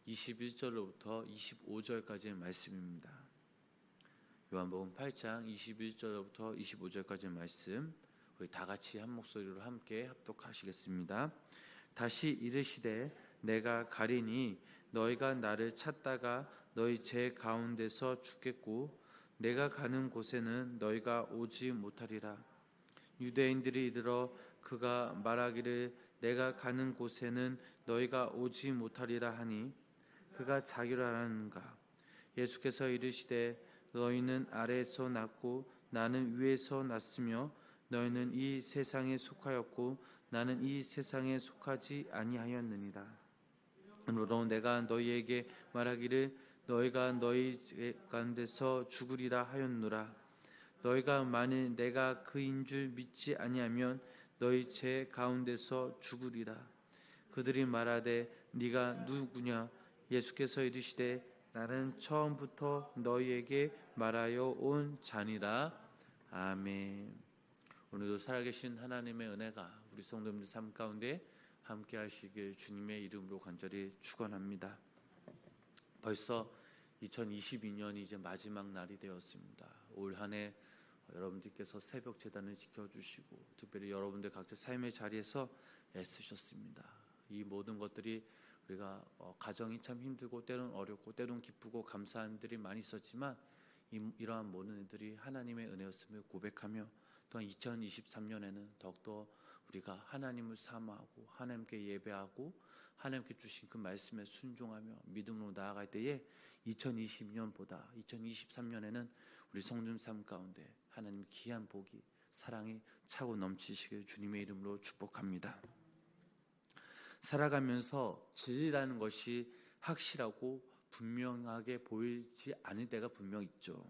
21절로부터 25절까지의 말씀입니다. 요한복음 8장 21절로부터 25절까지의 말씀, 우리 다 같이 한 목소리로 함께 합독하시겠습니다. 다시 이르시되 내가 가리니 너희가 나를 찾다가 너희 제 가운데서 죽겠고 내가 가는 곳에는 너희가 오지 못하리라. 유대인들이 이르러 그가 말하기를 내가 가는 곳에는 너희가 오지 못하리라 하니 그가 자기를 아는가. 예수께서 이르시되 너희는 아래에서 났고 나는 위에서 났으며 너희는 이 세상에 속하였고 나는 이 세상에 속하지 아니하였느니라. 그러므로 내가 너희에게 말하기를 너희가 너희 가운데서 죽으리라 하였노라. 너희가 만일 내가 그인 줄 믿지 아니하면 너희 제 가운데서 죽으리라. 그들이 말하되 네가 누구냐? 예수께서 이르시되 나는 처음부터 너희에게 말하여 온 자니라. 아멘. 오늘도 살아계신 하나님의 은혜가 우리 성도님들 삶 가운데 함께 하시길 주님의 이름으로 간절히 축원합니다. 벌써 2022년이 이제 마지막 날이 되었습니다. 올 한 해 여러분들께서 새벽 제단을 지켜주시고 특별히 여러분들 각자 삶의 자리에서 애쓰셨습니다. 이 모든 것들이 우리가 가정이 참 힘들고 때론 어렵고 때론 기쁘고 감사한 일들이 많이 있었지만 이러한 모든 일들이 하나님의 은혜였음을 고백하며 또한 2023년에는 더욱더 우리가 하나님을 사모하고 하나님께 예배하고 하나님께 주신 그 말씀에 순종하며 믿음으로 나아갈 때에 2020년보다 2023년에는 우리 성도님 삶 가운데 하나님 귀한 복이 사랑이 차고 넘치시길 주님의 이름으로 축복합니다. 살아가면서 진리라는 것이 확실하고 분명하게 보이지 않을 때가 분명 있죠.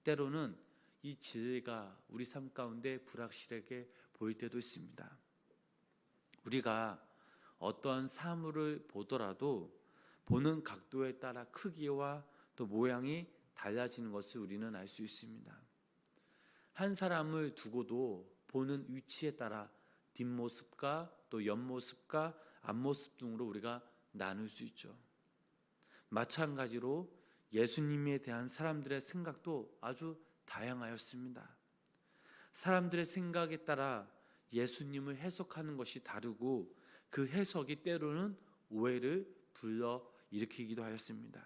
때로는 이 진리가 우리 삶 가운데 불확실하게 보일 때도 있습니다. 우리가 어떠한 사물을 보더라도 보는 각도에 따라 크기와 또 모양이 달라지는 것을 우리는 알 수 있습니다. 한 사람을 두고도 보는 위치에 따라 뒷모습과 또 옆모습과 앞모습 등으로 우리가 나눌 수 있죠. 마찬가지로 예수님에 대한 사람들의 생각도 아주 다양하였습니다. 사람들의 생각에 따라 예수님을 해석하는 것이 다르고 그 해석이 때로는 오해를 불러일으키기도 하였습니다.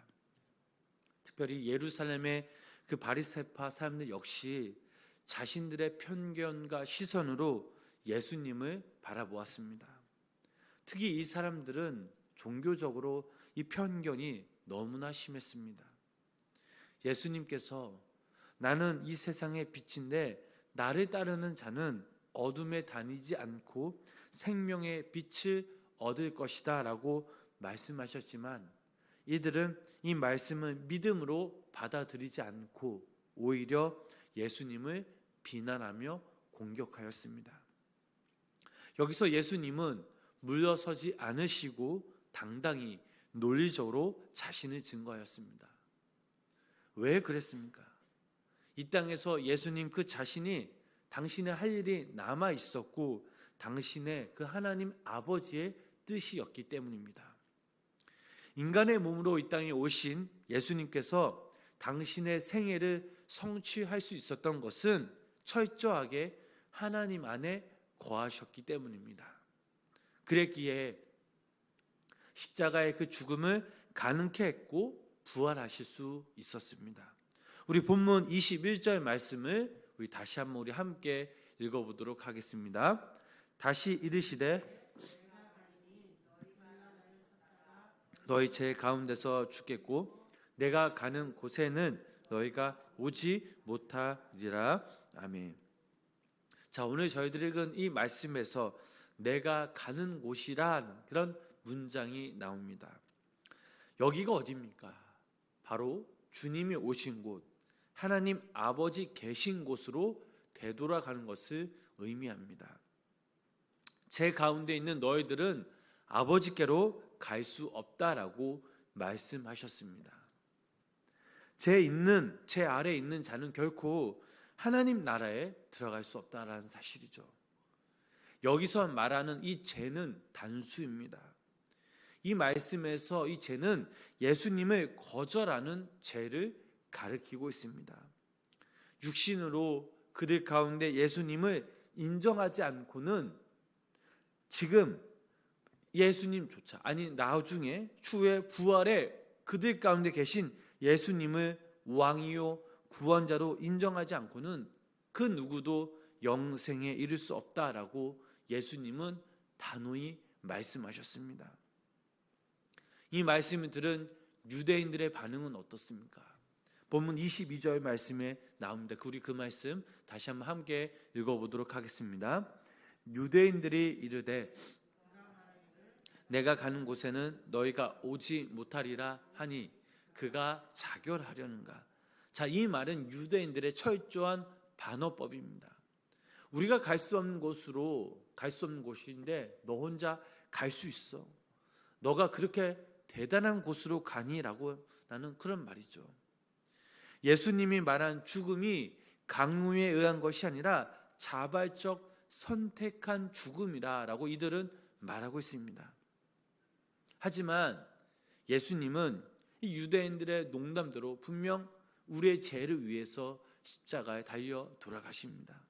특별히 예루살렘의 그 바리새파 사람들 역시 자신들의 편견과 시선으로 예수님을 바라보았습니다. 특히 이 사람들은 종교적으로 이 편견이 너무나 심했습니다. 예수님께서 나는 이 세상의 빛인데 나를 따르는 자는 어둠에 다니지 않고 생명의 빛을 얻을 것이다 라고 말씀하셨지만 이들은 이 말씀을 믿음으로 받아들이지 않고 오히려 예수님을 비난하며 공격하였습니다. 여기서 예수님은 물러서지 않으시고 당당히 논리적으로 자신을 증거하였습니다. 왜 그랬습니까? 이 땅에서 예수님 그 자신이 당신의 할 일이 남아 있었고 당신의 그 하나님 아버지의 뜻이었기 때문입니다. 인간의 몸으로 이 땅에 오신 예수님께서 당신의 생애를 성취할 수 있었던 것은 철저하게 하나님 안에 거하셨기 때문입니다. 그랬기에 십자가의 그 죽음을 가능케 했고 부활하실 수 있었습니다. 우리 본문 21절 말씀을 우리 다시 한번 우리 함께 읽어보도록 하겠습니다. 다시 이르시되 너희 제 가운데서 죽겠고 내가 가는 곳에는 너희가 오지 못하리라. 아멘. 자, 오늘 저희들이 읽은 이 말씀에서 내가 가는 곳이란 그런 문장이 나옵니다. 여기가 어디입니까? 바로 주님이 오신 곳, 하나님 아버지 계신 곳으로 되돌아가는 것을 의미합니다. 제 가운데 있는 너희들은 아버지께로 갈 수 없다라고 말씀하셨습니다. 제 아래에 있는 자는 결코 하나님 나라에 들어갈 수 없다라는 사실이죠. 여기서 말하는 이 죄는 단수입니다. 이 말씀에서 이 죄는 예수님을 거절하는 죄를 가리키고 있습니다. 육신으로 그들 가운데 예수님을 인정하지 않고는 지금 예수님조차, 아니 나중에 추후에 부활에 그들 가운데 계신 예수님을 왕이요 구원자로 인정하지 않고는 그 누구도 영생에 이를 수 없다라고 예수님은 단호히 말씀하셨습니다. 이 말씀을 들은 유대인들의 반응은 어떻습니까? 본문 22절 말씀에 나옵니다. 우리 그 말씀 다시 한번 함께 읽어보도록 하겠습니다. 유대인들이 이르되 내가 가는 곳에는 너희가 오지 못하리라 하니 그가 자결하려는가? 자, 이 말은 유대인들의 철저한 반어법입니다. 우리가 갈 수 없는 곳으로 갈 수 없는 곳인데 너 혼자 갈 수 있어. 너가 그렇게 대단한 곳으로 가니라고 나는 그런 말이죠. 예수님이 말한 죽음이 강요에 의한 것이 아니라 자발적 선택한 죽음이라고 이들은 말하고 있습니다. 하지만 예수님은 이 유대인들의 농담대로 분명 우리의 죄를 위해서 십자가에 달려 돌아가십니다.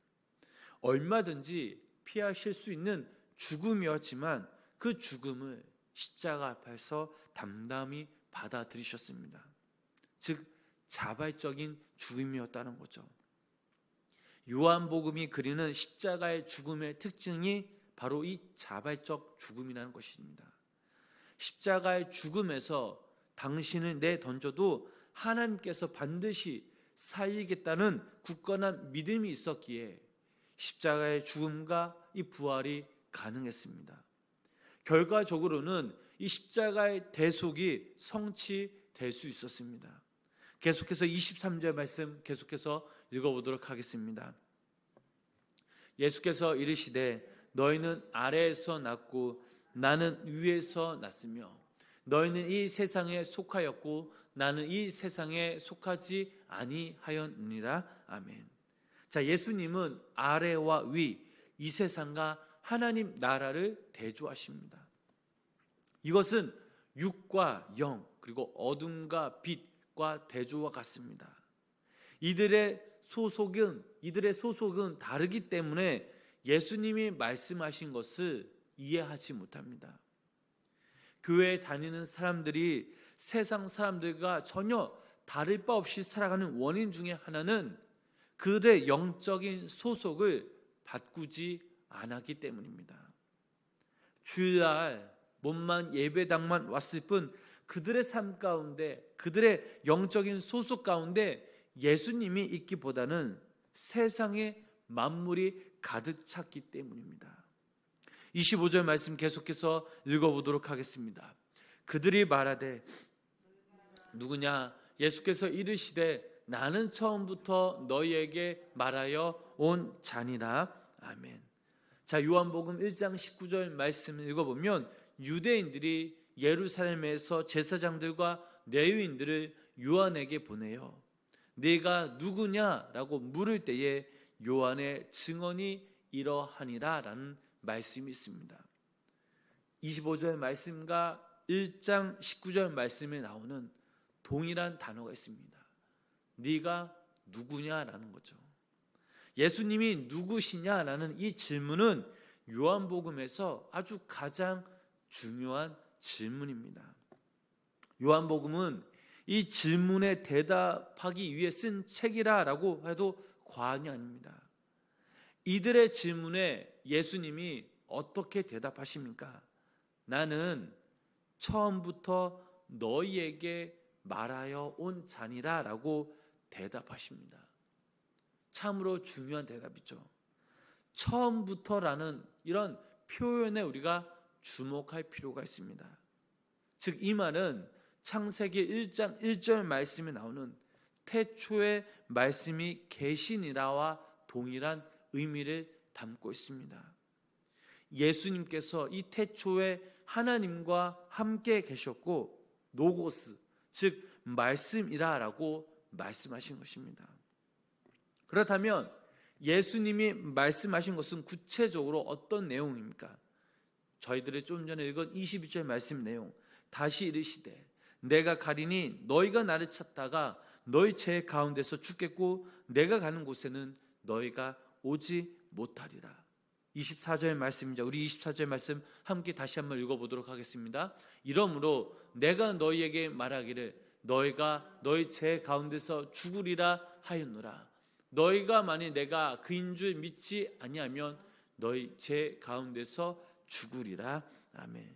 얼마든지 피하실 수 있는 죽음이었지만 그 죽음을 십자가 앞에서 담담히 받아들이셨습니다. 즉 자발적인 죽음이었다는 거죠. 요한복음이 그리는 십자가의 죽음의 특징이 바로 이 자발적 죽음이라는 것입니다. 십자가의 죽음에서 당신을 내던져도 하나님께서 반드시 살리겠다는 굳건한 믿음이 있었기에 십자가의 죽음과 이 부활이 가능했습니다. 결과적으로는 이 십자가의 대속이 성취될 수 있었습니다. 계속해서 23절 말씀 계속해서 읽어보도록 하겠습니다. 예수께서 이르시되 너희는 아래에서 났고 나는 위에서 났으며 너희는 이 세상에 속하였고 나는 이 세상에 속하지 아니하였느니라. 아멘. 자, 예수님은 아래와 위, 이 세상과 하나님 나라를 대조하십니다. 이것은 육과 영, 그리고 어둠과 빛과 대조와 같습니다. 이들의 소속은 다르기 때문에 예수님이 말씀하신 것을 이해하지 못합니다. 교회에 다니는 사람들이 세상 사람들과 전혀 다를 바 없이 살아가는 원인 중에 하나는 그들의 영적인 소속을 바꾸지 않았기 때문입니다. 주일날 몸만 예배당만 왔을 뿐 그들의 삶 가운데, 그들의 영적인 소속 가운데 예수님이 있기보다는 세상의 만물이 가득 찼기 때문입니다. 25절 말씀 계속해서 읽어보도록 하겠습니다. 그들이 말하되 누구냐? 예수께서 이르시되 나는 처음부터 너희에게 말하여 온 자니라. 아멘. 자, 요한복음 1장 19절 말씀을 읽어보면 유대인들이 예루살렘에서 제사장들과 레위인들을 요한에게 보내요. 네가 누구냐라고 물을 때에 요한의 증언이 이러하니라 라는 말씀이 있습니다. 25절 말씀과 1장 19절 말씀에 나오는 동일한 단어가 있습니다. 네가 누구냐라는 거죠. 예수님이 누구시냐라는 이 질문은 요한복음에서 아주 가장 중요한 질문입니다. 요한복음은 이 질문에 대답하기 위해 쓴 책이라고 해도 과언이 아닙니다. 이들의 질문에 예수님이 어떻게 대답하십니까? 나는 처음부터 너희에게 말하여 온 자니라 라고 대답하십니다. 참으로 중요한 대답이죠. 처음부터라는 이런 표현에 우리가 주목할 필요가 있습니다. 즉 이 말은 창세기 1장 1절 말씀에 나오는 태초의 말씀이 계시니라와 동일한 의미를 담고 있습니다. 예수님께서 이 태초에 하나님과 함께 계셨고 노고스, 즉 말씀이라고 말씀하신 것입니다. 그렇다면 예수님이 말씀하신 것은 구체적으로 어떤 내용입니까? 저희들이 좀 전에 읽은 22절 말씀 내용, 다시 이르시되 내가 가리니 너희가 나를 찾다가 너희 죄 가운데서 죽겠고 내가 가는 곳에는 너희가 오지 못하리라. 24절 말씀입니다. 우리 24절 말씀 함께 다시 한번 읽어보도록 하겠습니다. 이러므로 내가 너희에게 말하기를 너희가 너희 죄 가운데서 죽으리라 하였노라. 너희가 만일 내가 그인 줄 믿지 아니하면 너희 죄 가운데서 죽으리라. 아멘.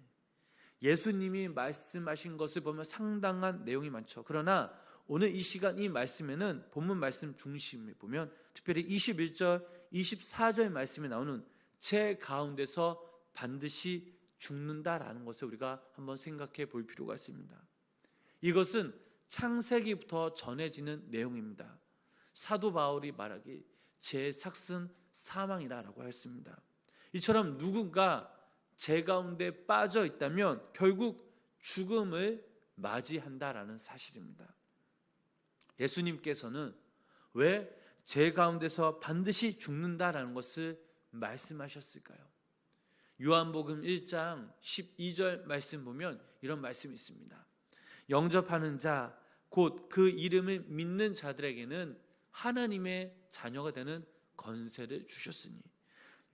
예수님이 말씀하신 것을 보면 상당한 내용이 많죠. 그러나 오늘 이 시간 이 말씀에는 본문 말씀 중심에 보면 특별히 21절, 24절 말씀에 나오는 죄 가운데서 반드시 죽는다라는 것을 우리가 한번 생각해 볼 필요가 있습니다. 이것은 창세기부터 전해지는 내용입니다. 사도 바울이 말하기 죄의 삭은 사망이라고 했습니다. 이처럼 누군가 죄 가운데 빠져 있다면 결국 죽음을 맞이한다라는 사실입니다. 예수님께서는 왜 죄 가운데서 반드시 죽는다라는 것을 말씀하셨을까요? 요한복음 1장 12절 말씀 보면 이런 말씀이 있습니다. 영접하는 자 곧 그 이름을 믿는 자들에게는 하나님의 자녀가 되는 권세를 주셨으니.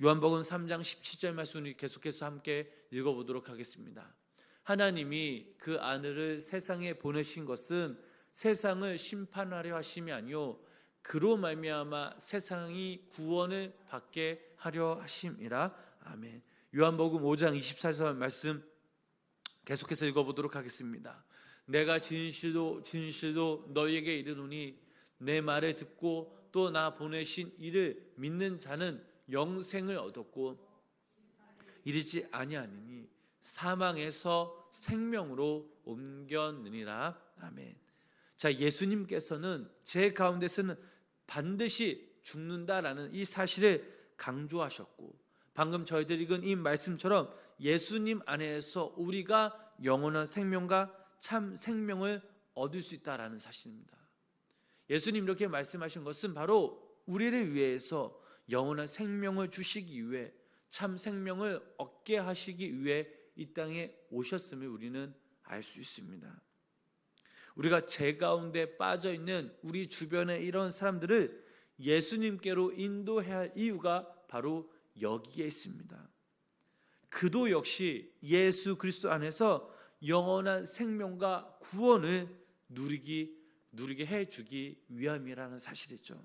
요한복음 3장 17절 말씀 우리 계속해서 함께 읽어보도록 하겠습니다. 하나님이 그 아들을 세상에 보내신 것은 세상을 심판하려 하심이 아니요 그로 말미암아 세상이 구원을 받게 하려 하심이라. 아멘. 요한복음 5장 24절 말씀 계속해서 읽어보도록 하겠습니다. 내가 진실로 너희에게 이르노니 내 말을 듣고 또 나 보내신 이를 믿는 자는 영생을 얻었고 이르지 아니하느니 사망에서 생명으로 옮겼느니라. 아멘. 자, 예수님께서는 죄 가운데서는 반드시 죽는다라는 이 사실을 강조하셨고 방금 저희들이 읽은 이 말씀처럼 예수님 안에서 우리가 영원한 생명과 참 생명을 얻을 수 있다라는 사실입니다. 예수님 이렇게 말씀하신 것은 바로 우리를 위해서 영원한 생명을 주시기 위해 참 생명을 얻게 하시기 위해 이 땅에 오셨음을 우리는 알 수 있습니다. 우리가 죄 가운데 빠져 있는 우리 주변의 이런 사람들을 예수님께로 인도해야 할 이유가 바로 여기에 있습니다. 그도 역시 예수 그리스도 안에서 영원한 생명과 구원을 누리게 해주기 위함이라는 사실이죠.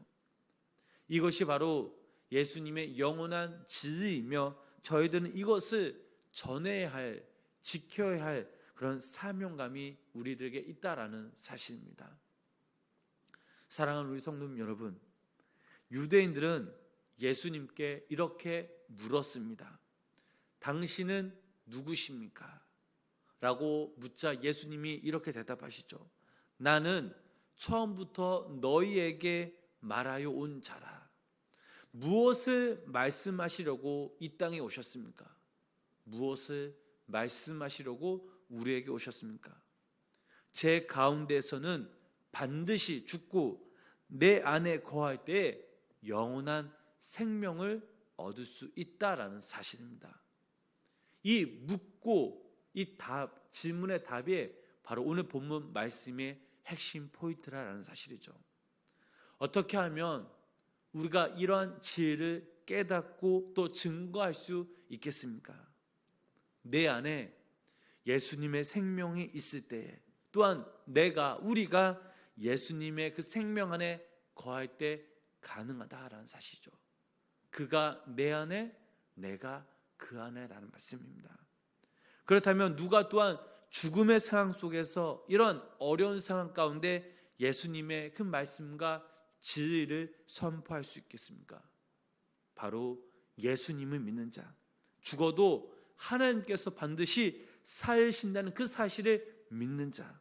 이것이 바로 예수님의 영원한 진리이며 저희들은 이것을 전해야 할, 지켜야 할 그런 사명감이 우리들에게 있다라는 사실입니다. 사랑하는 우리 성도님 여러분, 유대인들은 예수님께 이렇게 물었습니다. 당신은 누구십니까? 라고 묻자 예수님이 이렇게 대답하시죠. 나는 처음부터 너희에게 말하여 온 자라. 무엇을 말씀하시려고 이 땅에 오셨습니까? 무엇을 말씀하시려고 우리에게 오셨습니까? 제 가운데서는 반드시 죽고 내 안에 거할 때 영원한 생명을 얻을 수 있다라는 사실입니다. 이 묻고 이 질문의 답이 바로 오늘 본문 말씀의 핵심 포인트라는 사실이죠. 어떻게 하면 우리가 이러한 진리를 깨닫고 또 증거할 수 있겠습니까? 내 안에 예수님의 생명이 있을 때에 또한 우리가 예수님의 그 생명 안에 거할 때 가능하다라는 사실이죠. 그가 내 안에 내가 그 안에라는 말씀입니다. 그렇다면 누가 또한 죽음의 상황 속에서 이런 어려운 상황 가운데 예수님의 그 말씀과 진리를 선포할 수 있겠습니까? 바로 예수님을 믿는 자, 죽어도 하나님께서 반드시 살신다는 그 사실을 믿는 자,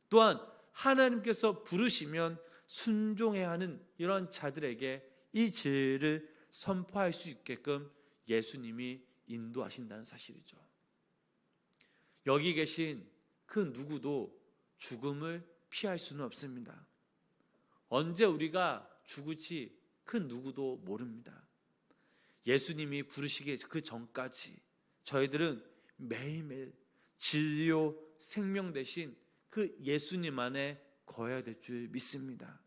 또한 하나님께서 부르시면 순종해야 하는 이런 자들에게 이 진리를 선포할 수 있게끔 예수님이 인도하신다는 사실이죠. 여기 계신 그 누구도 죽음을 피할 수는 없습니다. 언제 우리가 죽을지 그 누구도 모릅니다. 예수님이 부르시기 그 전까지 저희들은 매일매일 진료 생명 되신 그 예수님 안에 거해야 될 줄 믿습니다.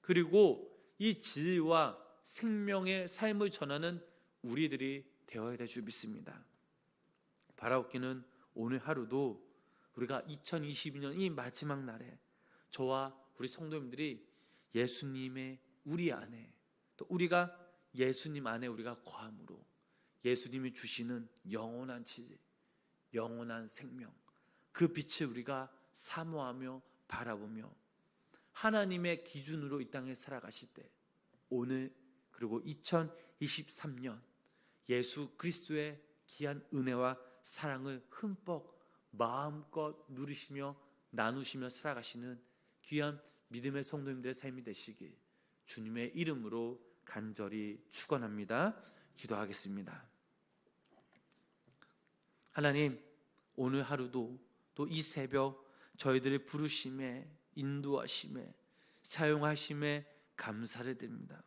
그리고 이 진리와 생명의 삶을 전하는 우리들이 되어야 될 줄 믿습니다. 바라옵기는 오늘 하루도 우리가 2022년 이 마지막 날에 저와 우리 성도님들이 예수님의 우리 안에, 또 우리가 예수님 안에 우리가 거함으로 예수님이 주시는 영원한 진리, 영원한 생명, 그 빛을 우리가 사모하며 바라보며 하나님의 기준으로 이 땅에 살아가실 때, 오늘 그리고 2023년 예수 그리스도의 귀한 은혜와 사랑을 흠뻑 마음껏 누리시며 나누시며 살아가시는 귀한 믿음의 성도님들의 삶이 되시길 주님의 이름으로 간절히 축원합니다. 기도하겠습니다. 하나님, 오늘 하루도 또 이 새벽 저희들의 부르심에, 인도하심에, 사용하심에 감사를 드립니다.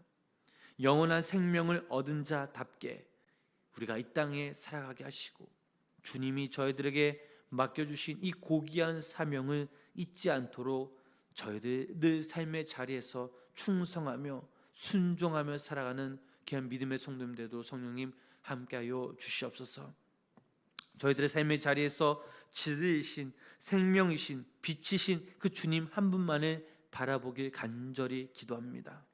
영원한 생명을 얻은 자답게 우리가 이 땅에 살아가게 하시고 주님이 저희들에게 맡겨주신 이 고귀한 사명을 잊지 않도록 저희들 늘 삶의 자리에서 충성하며 순종하며 살아가는 귀한 믿음의 성도님들도 성령님 함께하여 주시옵소서. 저희들의 삶의 자리에서 진리이신, 생명이신, 빛이신 그 주님 한 분만을 바라보길 간절히 기도합니다.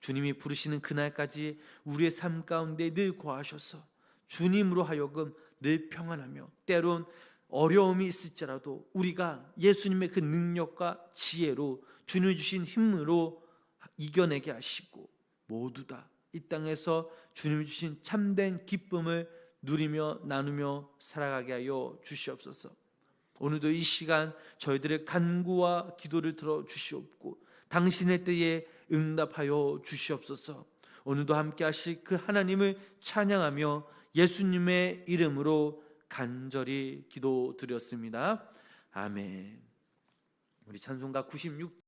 주님이 부르시는 그날까지 우리의 삶 가운데 늘 거하셔서 주님으로 하여금 늘 평안하며, 때론 어려움이 있을지라도 우리가 예수님의 그 능력과 지혜로, 주님이 주신 힘으로 이겨내게 하시고 모두 다 이 땅에서 주님이 주신 참된 기쁨을 누리며 나누며 살아가게 하여 주시옵소서. 오늘도 이 시간 저희들의 간구와 기도를 들어 주시옵고 당신의 때에 응답하여 주시옵소서. 오늘도 함께 하실 그 하나님을 찬양하며 예수님의 이름으로 간절히 기도드렸습니다. 아멘. 우리 찬송가 96